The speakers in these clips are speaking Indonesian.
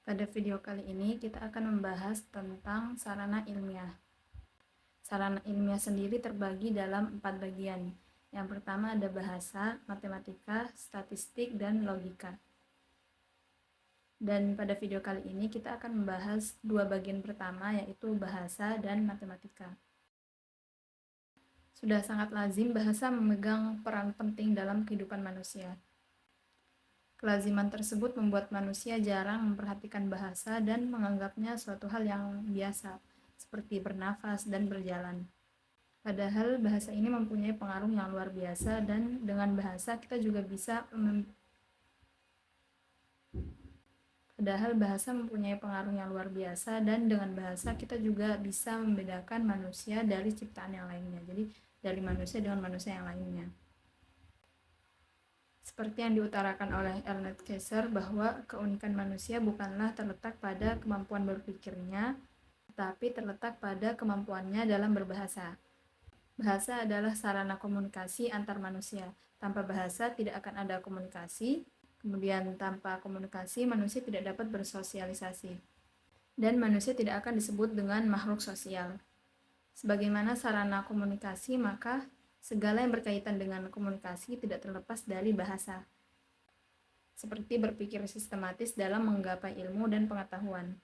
Pada video kali ini kita akan membahas tentang sarana ilmiah. Sarana ilmiah sendiri terbagi dalam 4 bagian. Yang pertama ada bahasa, matematika, statistik, dan logika. Dan pada video kali ini kita akan membahas 2 bagian pertama, yaitu bahasa dan matematika. Sudah sangat lazim bahasa memegang peran penting dalam kehidupan manusia. Kelaziman tersebut membuat manusia jarang memperhatikan bahasa dan menganggapnya suatu hal yang biasa, seperti bernafas dan berjalan. Padahal bahasa ini mempunyai pengaruh yang luar biasa, dan dengan bahasa kita juga bisa membedakan manusia dari ciptaan yang lainnya. Jadi dari manusia dengan manusia yang lainnya. Seperti yang diutarakan oleh Ernest Caesar bahwa keunikan manusia bukanlah terletak pada kemampuan berpikirnya, tetapi terletak pada kemampuannya dalam berbahasa. Bahasa adalah sarana komunikasi antar manusia. Tanpa bahasa tidak akan ada komunikasi. Kemudian tanpa komunikasi manusia tidak dapat bersosialisasi. Dan manusia tidak akan disebut dengan makhluk sosial. Sebagaimana sarana komunikasi, maka segala yang berkaitan dengan komunikasi tidak terlepas dari bahasa. Seperti berpikir sistematis dalam menggapai ilmu dan pengetahuan.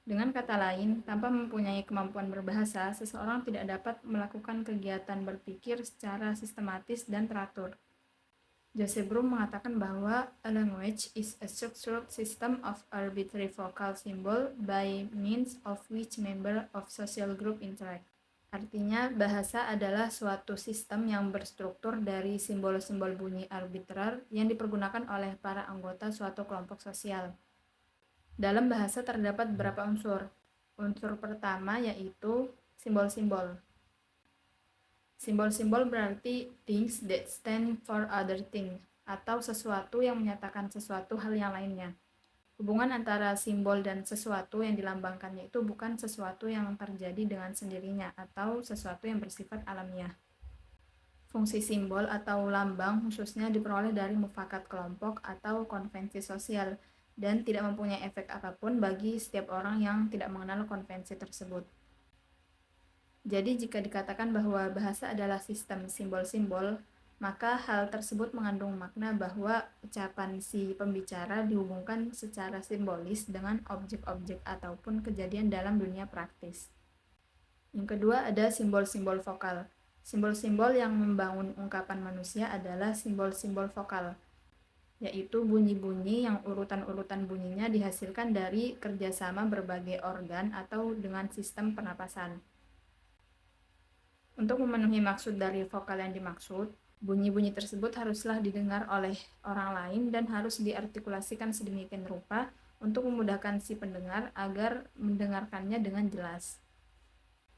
Dengan kata lain, tanpa mempunyai kemampuan berbahasa, seseorang tidak dapat melakukan kegiatan berpikir secara sistematis dan teratur. Joseph Brum mengatakan bahwa a language is a structured system of arbitrary vocal symbol by means of which member of social group interact. Artinya, bahasa adalah suatu sistem yang berstruktur dari simbol-simbol bunyi arbitrer yang dipergunakan oleh para anggota suatu kelompok sosial. Dalam bahasa terdapat beberapa unsur. Unsur pertama yaitu simbol-simbol. Simbol-simbol berarti things that stand for other things, atau sesuatu yang menyatakan sesuatu hal yang lainnya. Hubungan antara simbol dan sesuatu yang dilambangkannya itu bukan sesuatu yang terjadi dengan sendirinya atau sesuatu yang bersifat alamiah. Fungsi simbol atau lambang khususnya diperoleh dari mufakat kelompok atau konvensi sosial dan tidak mempunyai efek apapun bagi setiap orang yang tidak mengenal konvensi tersebut. Jadi jika dikatakan bahwa bahasa adalah sistem simbol-simbol, maka hal tersebut mengandung makna bahwa ucapan si pembicara dihubungkan secara simbolis dengan objek-objek ataupun kejadian dalam dunia praktis. Yang kedua ada simbol-simbol vokal. Simbol-simbol yang membangun ungkapan manusia adalah simbol-simbol vokal, yaitu bunyi-bunyi yang urutan-urutan bunyinya dihasilkan dari kerjasama berbagai organ atau dengan sistem pernapasan. Untuk memenuhi maksud dari vokal yang dimaksud, bunyi-bunyi tersebut haruslah didengar oleh orang lain dan harus diartikulasikan sedemikian rupa untuk memudahkan si pendengar agar mendengarkannya dengan jelas.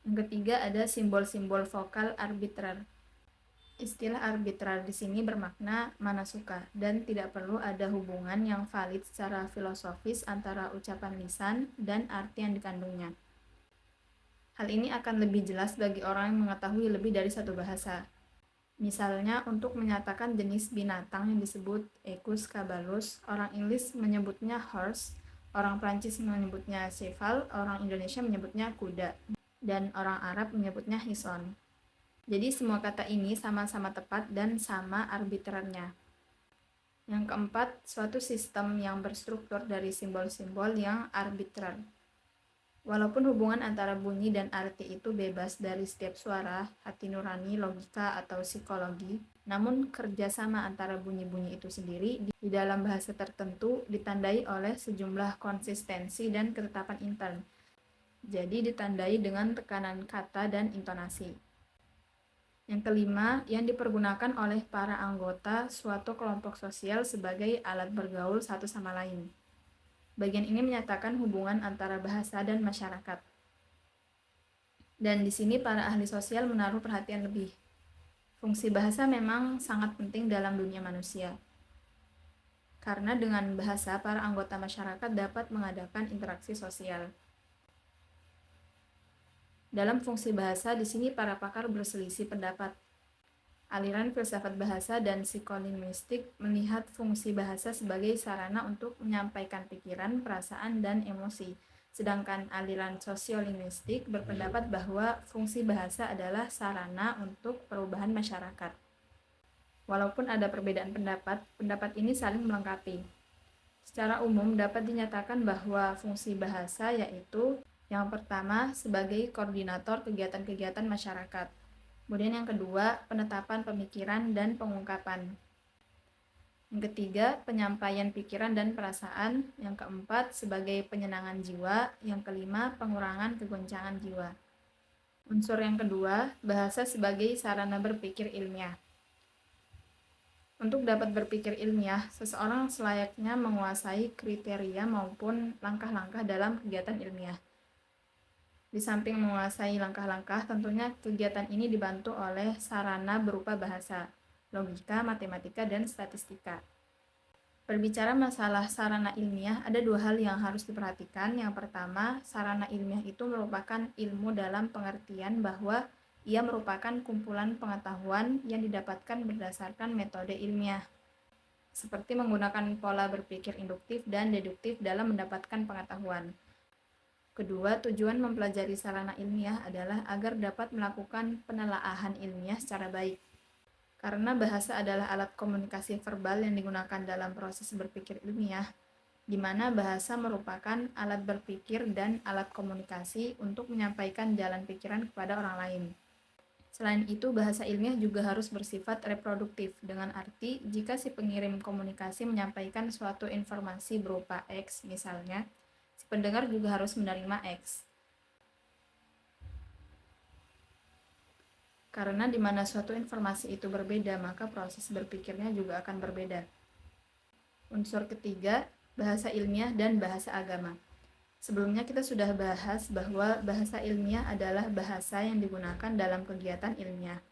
Yang ketiga ada simbol-simbol vokal arbitrer. Istilah arbitrer di sini bermakna mana suka dan tidak perlu ada hubungan yang valid secara filosofis antara ucapan lisan dan arti yang dikandungnya. Hal ini akan lebih jelas bagi orang yang mengetahui lebih dari satu bahasa. Misalnya, untuk menyatakan jenis binatang yang disebut Equus caballus, orang Inggris menyebutnya horse, orang Prancis menyebutnya cheval, orang Indonesia menyebutnya kuda, dan orang Arab menyebutnya hison. Jadi semua kata ini sama-sama tepat dan sama arbitrernya. Yang keempat, suatu sistem yang berstruktur dari simbol-simbol yang arbitrer. Walaupun hubungan antara bunyi dan arti itu bebas dari setiap suara, hati nurani, logika, atau psikologi, namun kerjasama antara bunyi-bunyi itu sendiri di dalam bahasa tertentu ditandai oleh sejumlah konsistensi dan ketetapan intern. Jadi ditandai dengan tekanan kata dan intonasi. Yang kelima, yang dipergunakan oleh para anggota suatu kelompok sosial sebagai alat bergaul satu sama lain. Bagian ini menyatakan hubungan antara bahasa dan masyarakat. Dan di sini para ahli sosial menaruh perhatian lebih. Fungsi bahasa memang sangat penting dalam dunia manusia. Karena dengan bahasa, para anggota masyarakat dapat mengadakan interaksi sosial. Dalam fungsi bahasa, di sini para pakar berselisih pendapat. Aliran filsafat bahasa dan psikolinguistik melihat fungsi bahasa sebagai sarana untuk menyampaikan pikiran, perasaan, dan emosi. Sedangkan aliran sosiolinguistik berpendapat bahwa fungsi bahasa adalah sarana untuk perubahan masyarakat. Walaupun ada perbedaan pendapat, pendapat ini saling melengkapi. Secara umum dapat dinyatakan bahwa fungsi bahasa yaitu yang pertama sebagai koordinator kegiatan-kegiatan masyarakat. Kemudian yang kedua, penetapan pemikiran dan pengungkapan. Yang ketiga, penyampaian pikiran dan perasaan. Yang keempat, sebagai penyenangan jiwa. Yang kelima, pengurangan kegoncangan jiwa. Unsur yang kedua, bahasa sebagai sarana berpikir ilmiah. Untuk dapat berpikir ilmiah, seseorang selayaknya menguasai kriteria maupun langkah-langkah dalam kegiatan ilmiah. Di samping menguasai langkah-langkah, tentunya kegiatan ini dibantu oleh sarana berupa bahasa, logika, matematika, dan statistika. Berbicara masalah sarana ilmiah, ada dua hal yang harus diperhatikan. Yang pertama, sarana ilmiah itu merupakan ilmu dalam pengertian bahwa ia merupakan kumpulan pengetahuan yang didapatkan berdasarkan metode ilmiah, seperti menggunakan pola berpikir induktif dan deduktif dalam mendapatkan pengetahuan. Kedua, tujuan mempelajari sarana ilmiah adalah agar dapat melakukan penelaahan ilmiah secara baik. Karena bahasa adalah alat komunikasi verbal yang digunakan dalam proses berpikir ilmiah, di mana bahasa merupakan alat berpikir dan alat komunikasi untuk menyampaikan jalan pikiran kepada orang lain. Selain itu, bahasa ilmiah juga harus bersifat reproduktif, dengan arti jika si pengirim komunikasi menyampaikan suatu informasi berupa X misalnya, si pendengar juga harus menerima X. Karena di mana suatu informasi itu berbeda, maka proses berpikirnya juga akan berbeda. Unsur ketiga, bahasa ilmiah dan bahasa agama. Sebelumnya kita sudah bahas bahwa bahasa ilmiah adalah bahasa yang digunakan dalam kegiatan ilmiah.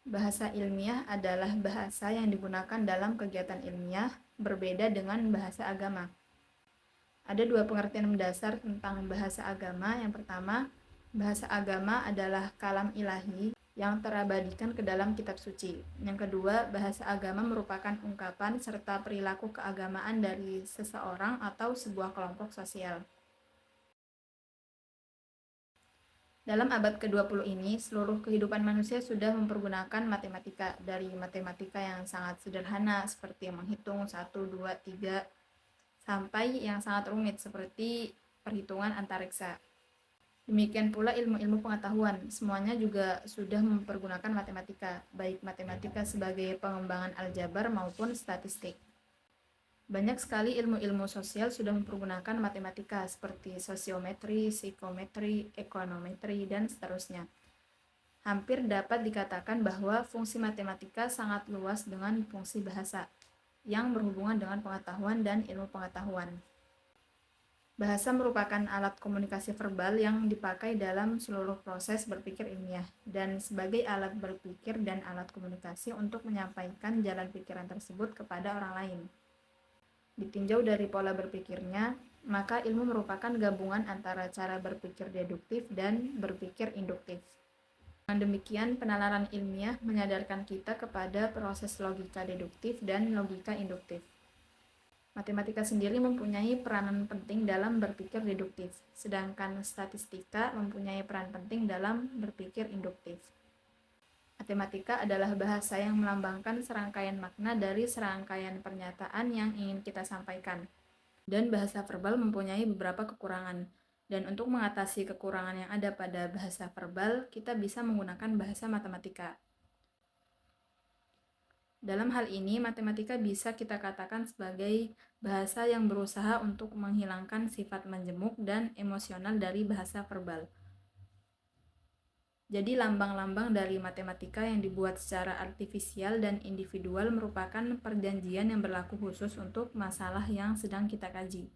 Bahasa ilmiah adalah bahasa yang digunakan dalam kegiatan ilmiah, berbeda dengan bahasa agama. Ada dua pengertian mendasar tentang bahasa agama. Yang pertama, bahasa agama adalah kalam ilahi yang terabadikan ke dalam kitab suci. Yang kedua, bahasa agama merupakan ungkapan serta perilaku keagamaan dari seseorang atau sebuah kelompok sosial. Dalam abad ke-20 ini, seluruh kehidupan manusia sudah mempergunakan matematika, dari matematika yang sangat sederhana seperti menghitung 1, 2, 3, sampai yang sangat rumit seperti perhitungan antariksa. Demikian pula ilmu-ilmu pengetahuan, semuanya juga sudah mempergunakan matematika, baik matematika sebagai pengembangan aljabar maupun statistik. Banyak sekali ilmu-ilmu sosial sudah mempergunakan matematika seperti sosiometri, psikometri, ekonometri, dan seterusnya. Hampir dapat dikatakan bahwa fungsi matematika sangat luas dengan fungsi bahasa, yang berhubungan dengan pengetahuan dan ilmu pengetahuan. Bahasa merupakan alat komunikasi verbal yang dipakai dalam seluruh proses berpikir ilmiah, dan sebagai alat berpikir dan alat komunikasi untuk menyampaikan jalan pikiran tersebut kepada orang lain. Ditinjau dari pola berpikirnya, maka ilmu merupakan gabungan antara cara berpikir deduktif dan berpikir induktif. Dengan demikian, penalaran ilmiah menyadarkan kita kepada proses logika deduktif dan logika induktif. Matematika sendiri mempunyai peranan penting dalam berpikir deduktif, sedangkan statistika mempunyai peran penting dalam berpikir induktif. Matematika adalah bahasa yang melambangkan serangkaian makna dari serangkaian pernyataan yang ingin kita sampaikan. Dan bahasa verbal mempunyai beberapa kekurangan. Dan untuk mengatasi kekurangan yang ada pada bahasa verbal, kita bisa menggunakan bahasa matematika. Dalam hal ini, matematika bisa kita katakan sebagai bahasa yang berusaha untuk menghilangkan sifat menjemuk dan emosional dari bahasa verbal. Jadi lambang-lambang dari matematika yang dibuat secara artifisial dan individual merupakan perjanjian yang berlaku khusus untuk masalah yang sedang kita kaji.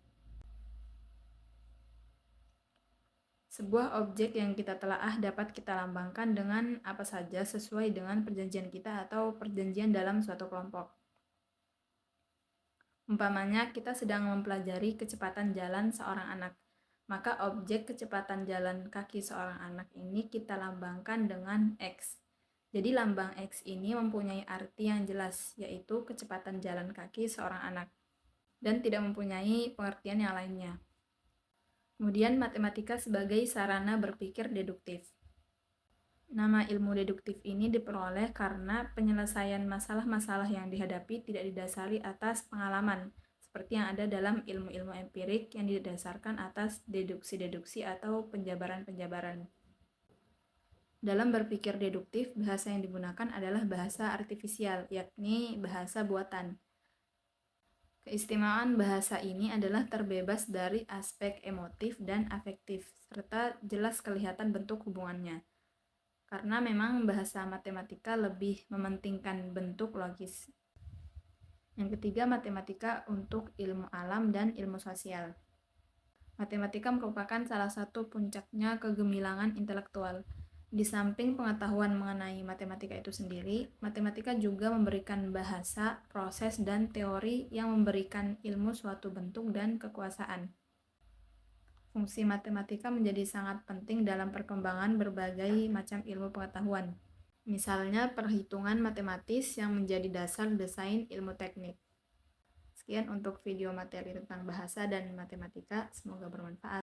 Sebuah objek yang kita telaah dapat kita lambangkan dengan apa saja sesuai dengan perjanjian kita atau perjanjian dalam suatu kelompok. Umpamanya, kita sedang mempelajari kecepatan jalan seorang anak. Maka objek kecepatan jalan kaki seorang anak ini kita lambangkan dengan X. Jadi lambang X ini mempunyai arti yang jelas, yaitu kecepatan jalan kaki seorang anak, dan tidak mempunyai pengertian yang lainnya. Kemudian matematika sebagai sarana berpikir deduktif. Nama ilmu deduktif ini diperoleh karena penyelesaian masalah-masalah yang dihadapi tidak didasari atas pengalaman, seperti yang ada dalam ilmu-ilmu empirik yang didasarkan atas deduksi-deduksi atau penjabaran-penjabaran. Dalam berpikir deduktif, bahasa yang digunakan adalah bahasa artifisial, yakni bahasa buatan. Keistimewaan bahasa ini adalah terbebas dari aspek emotif dan afektif, serta jelas kelihatan bentuk hubungannya. Karena memang bahasa matematika lebih mementingkan bentuk logis. Yang ketiga, matematika untuk ilmu alam dan ilmu sosial. Matematika merupakan salah satu puncaknya kegemilangan intelektual. Di samping pengetahuan mengenai matematika itu sendiri, matematika juga memberikan bahasa, proses, dan teori yang memberikan ilmu suatu bentuk dan kekuasaan. Fungsi matematika menjadi sangat penting dalam perkembangan berbagai macam ilmu pengetahuan. Misalnya perhitungan matematis yang menjadi dasar desain ilmu teknik. Sekian untuk video materi tentang bahasa dan matematika, semoga bermanfaat.